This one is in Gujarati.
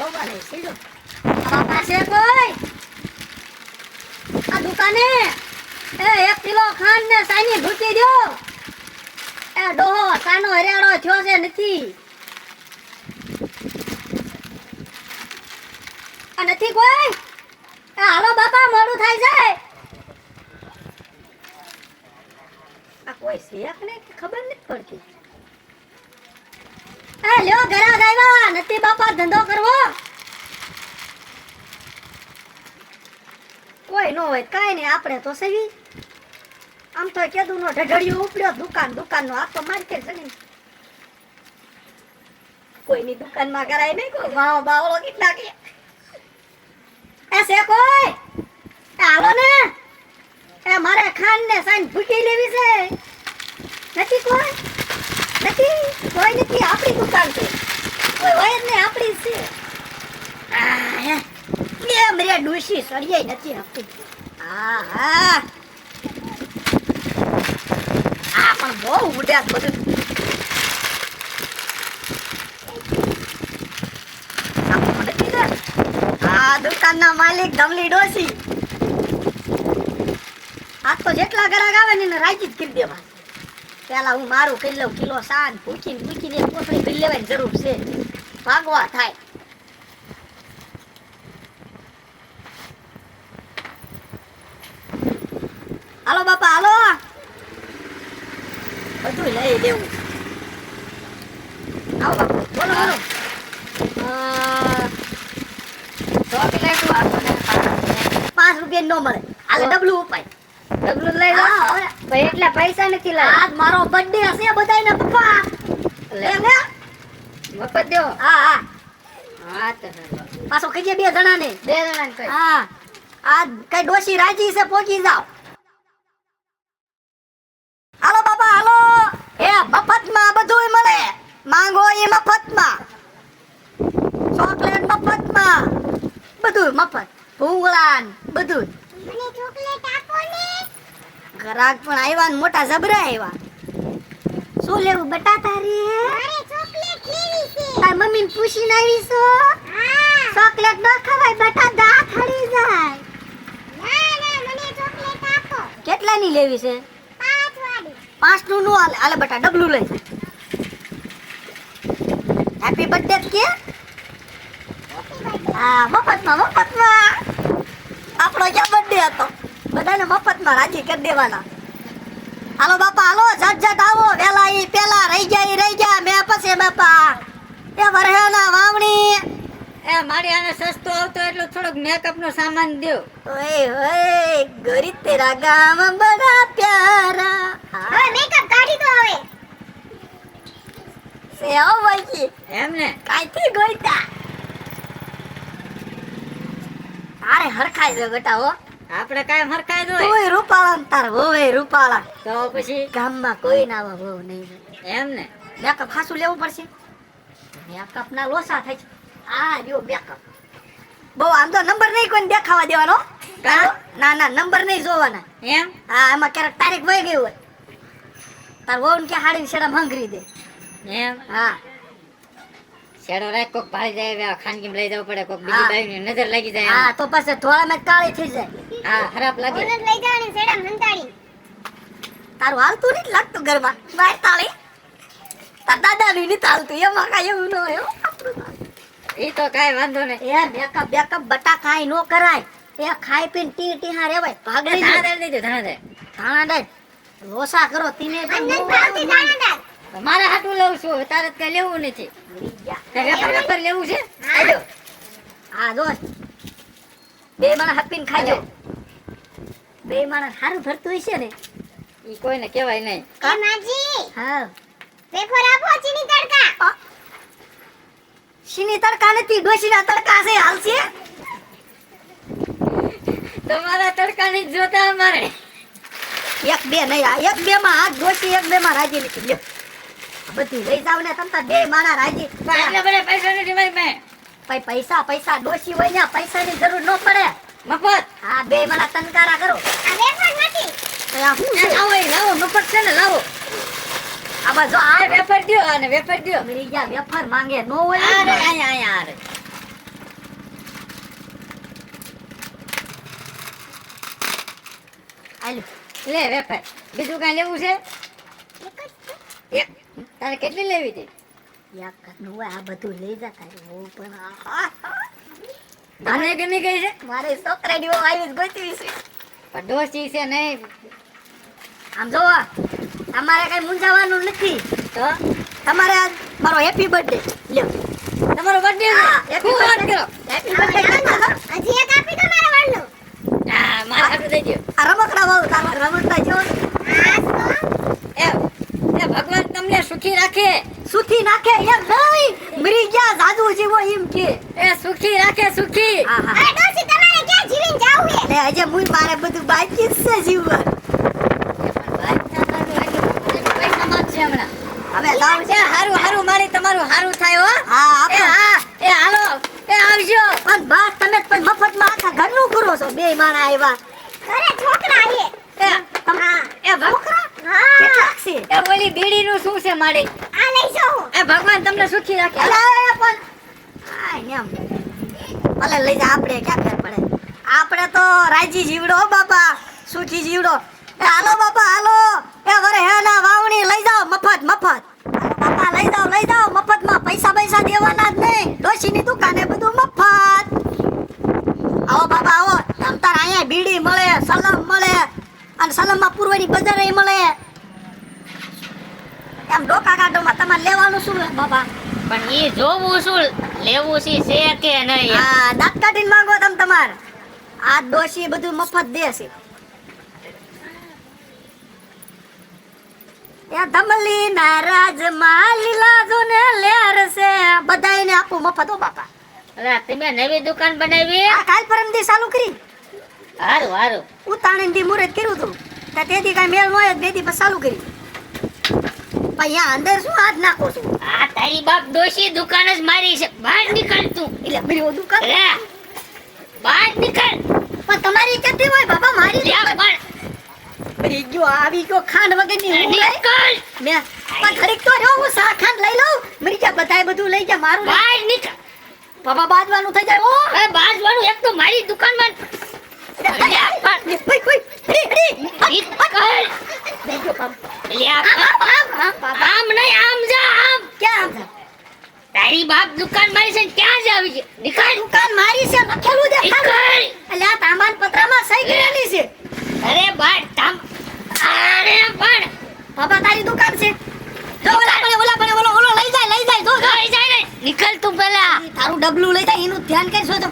ભગવાને સીધો આ પાસે કોઈ આ દુકાને એ 1 કિલો ખાંડ ને સાની ભૂકી દો. એ ડોહો સાનો હરિયાળો થયો છે નથી આ નથી કોઈ. એ હાલો બાપા મોડું થાય છે. આ કોઈ શેક ને ખબર નથી પડતી. એ લ્યો ઘરા ગાયવા નથી બાપા ધંધો કરવો. કોઈ નો હોય કાઈ નહીં આપણે તો સહી. આમ તો કેદું નો ઢઢડિયો ઉપડ્યો દુકાન નો આ તો માર્કેટ છે ને કોઈની દુકાનમાં કરાય નહીં. કોઈ વાવ બાવળો કેટલા કે એ છે કોઈ. એ હાલો ને એ મારે ખાંડ ને સાંજ ભૂકી લેવી છે. નથી કોઈ નથી આપણી દુકાન છે. કોઈ હોય જ નહીં આપણી છે. આ મેરે ડોશી સળિયાઈ નથી આપતી. હા હા આ પણ બહુ ઉડ્યા બધું. આ દુકાનના માલિક ધમલી ડોશી. આ તો જેટલા ગ્રાહક આવે ને એને રાજી જ કરી દેવા. પેલા હું મારું કરી લઉં કિલો સાન પૂછીને એક કોથળી ભરી લેવાની જરૂર છે. ભાગવા થાય. હાલો બાપા હાલો બધું લઈ દેવું. આવો બાપુ બોલો બોલો. ચોકલેટ આપણને 5 રૂપિયા નો મળે. હાલે ડબલું ઉપાય. ડબલું લઈ લો. ભાઈ એટલા પૈસા નથી લાવ્યા. આજ મારો બર્થડે હશે બધાયને પપ્પા. લે લે મફત દેવો. હા તો પાછો કીજે 2 જણાને કહી. હા આ કઈ ડોશી રાજી છે પોકી જાવ. હાલો બાપા હાલો. એ મફતમાં બધું મળે. માંગો એ મફતમાં. ચોકલેટ મફતમાં. બધું મફત. ભૂંગળા બધું. મને ચોકલેટ આપો ને. ગ્રાહક પણ આવ્યા ને મોટા જબરા આવ્યા. શું લેવું બટા તારે? મારે ચોકલેટ લેવી છે. તાર મમ્મીને પૂછીને આવી છો? હા. ચોકલેટ ન ખવાય બટા દાંત હળી જાય. ના મને ચોકલેટ આપો. કેટલાની લેવી છે? 5 વાળી. 5 નું નો હાલે બટા ડબલું લઈ. હેપી બર્થડે કે? હા મફતમાં. આપણો ક્યાં બર્થડે હતો? બધાને મફતમાં રાજી કરી દેવાના. હાલો બાપા હાલો ઝટ આવો. વેલા ઈ પેલા રહી ગયા મે પછી બાપા. એ વરહાના વાવણી. એ મારી આને સસ્તો આવતો એટલો થોડોક મેકઅપ નો સામાન દ્યો. ઓય ગરી તેરા ગામ બડા પ્યારા. હવે મેકઅપ કાઢી દો હવે. સે આવ ભાઈ એમને કાઈથી ગોઈતા. અરે હરખાઈ જો બેટા હો. આપણે કાયમ હરખાઈ દો. કોઈ રૂપાળા તાર હોવે રૂપાળા. તો પછી ગામમાં કોઈ ના આવે હો નહીં. એમને મેકઅપ ખાસું લેવું પડશે. મેકઅપ ના લોસા થાય છે. આ જો મેકઅપ બહુ આમ તો નંબર નહીં કોઈને દેખાવા દેવાનો. ના નંબર નહીં જોવાના. એમ હા એમાં ક્યારેક તારીખ વહી ગઈ હોય તાર વહુને કે હાડીને શેડા મંગરી દે. એમ હા શેડો રાખ કોક પાડી જાય ખાનગીમાં લઈ જવું પડે. કોક બીજી બાઈની નજર લાગી જાય. હા તો પછી થોડામાં કાળી થઈ જાય. હા ખરાબ લાગે. ઓને લઈ જવાની શેડા મંતાડી. તારું હાલતું નથી લાગતું ઘરમાં. બાય તાળી તાર દાદાનું નથી હાલતું. એમાં કાંઈ એવું ન હોય. એ તો કાંઈ વાંધો નહીં. એ મેકઅપ બટા કાંઈ ન કરાય. એ ખાઈ પીને ટીહાર રેવાય. ભાગડી ધાણા દે લોસા કરો તીને મારે હાટું લઉં છું. તારે કઈ લેવું નથી. વેપાર લેવું છે. હા દોસ્ત 2 માણસ હપીને ખાજો. 2 માણસ સારું ભરતું હશે ને ઈ કોઈને કહેવાય નહીં. માજી હા વેફર આપો. ચીની તડકા. ચીની તડકા નથી ડોશીના તડકા છે. હાલશે તમારા તડકા નહીં જોતા અમારે. 1 2 નહીં. 1 2 માં હાથ ડોશી 1 2 માં રાજી નથી. લ્યો બધી લઈ જાવ ને તમતા 2 માણા રાજી. એટલે બડે પૈસા નથી મારી પાસે. પૈસા ડોશી હોય ને પૈસાની જરૂર ન પડે. મફત. હા 2 માણા તનકારા કરો. આ વેફર નથી. લાવો મફત છે ને લાવો. આ બાજુ આ વેફર દ્યો અને વેફર દ્યો. મરી ગયા વેફર માંગે નો હોય. અરે આયા આલ્યો લે વેફર બીજું કાંઈ લેવું છે એક તારે કેટલી લેવી હતી એક નું આ બધું લઈ જા તારે ઓ પણ આને કે નહીં ગઈ છે મારે છોકરાની ઓ આવી ગોતી છે પણ ડોસી છે નહીં આમ જો તમારે કઈ મૂંઝાવાનું નથી તો તમારે આજ મારો હેપી બર્થડે લ્યો તમારો બર્થડે છે હેપી વાત કરો હેપી બર્થડે હજી એક આપી દો મારા વાળનો હા મારા આપી દેજો આ રમકડા વાળું તારો રમકડા જો એ ભગવાન તમને સુખી રાખે સુખી રાખે એમ નહીં મરી ગયા સાધુ જીવો એમ કે એ સુખી રાખે સુખી અરે ડોસી તમારે ક્યાં જીવીને જાવું છે લે આજે મુઈ મારે બધું બાકી છે જીવન હવે લાવ છે હારું હારું મારી તમારું હારું થાય હો હા એ હાલો એ આવજો પણ બસ તમે પણ મફતમાં આખા ઘરનું કરો છો બે માણા આવ્યા ઘરે છોકરા આયે એ છોકરા હા કેટલાક છે એ ઓલી બીડીનું શું છે માડી આ લઈ જાઓ એ ભગવાન તમને સુખી રાખે અલે પણ આ એમ ભલે લઈ જા આપણે ક્યાં ફેર પડે આપણે તો રાજી જીવડો બાપા સુખી જીવડો એ હાલો બાપા હાલો એ વરે હેના વાવણી લઈ જાઓ મફત મફત બાપા લઈ જાઓ મફતમાં પૈસા દેવાના જ નહીં ડોશીની દુકાને બધું મફત આવો બાપા આવો તમતાર અહીંયા બીડી મળે સલમ મળે અને સલમમાં પૂર્વની બજારે મળે એમ ડોકા કાઢોમાં તમારે લેવાનું શું બાપા પણ ઈ જોવું શું લેવું છે કે નહીં હા દાંત કાઢીને માંગો તમાર આ ડોશી બધું મફત દેશે એ ધમલી નારાજ માં લીલા જોને લેર છે બધાયને આપું મફત હો બાપા અરે તમે નવી દુકાન બનાવી આ કાલ પરમદી ચાલુ કરી હારું હારું ઉતાણીને દી મુરત કર્યું તું તે તેથી કાઈ મેળ નોય બે દી પછી ચાલુ કરી પણ યા અંદર શું હાથ નાખો છું આ તારી બાપ ડોશી દુકાન જ મારી છે બહાર નીકળ તું એટલે બીજો દુકાન લે બહાર નીકળ પણ તમારી કેટલી હોય બાપા મારી લે બહાર અરે જો આવી ગયો ખાંડ વગરની હું નીકળ મે પણ ખરીક તો રહ્યો હું સા ખાંડ લઈ લઉં મરી જા બધાય બધું લઈ જા મારું બહાર નીકળ બાબા બાજવાનું થઈ જાય ઓ એ બાજવાનું એક તો મારી દુકાનમાં આમ નહીં આમ જા આમ ક્યાં તારી બાપ દુકાન મારી છે ક્યાં જાવી છે નીકળ દુકાન મારી છે લખેલું દે નીકળ એટલે આ તામાન પત્રમાં સહી કરેલી છે અરે બાર તામ અરે પણ બાબા તારી દુકાન છે જો ઓલા ઓલો લઈ જાય જો લઈ જાય ને નીકળ તું પેલા તારું ડબલું લઈ જાય એનું ધ્યાન કરશો તો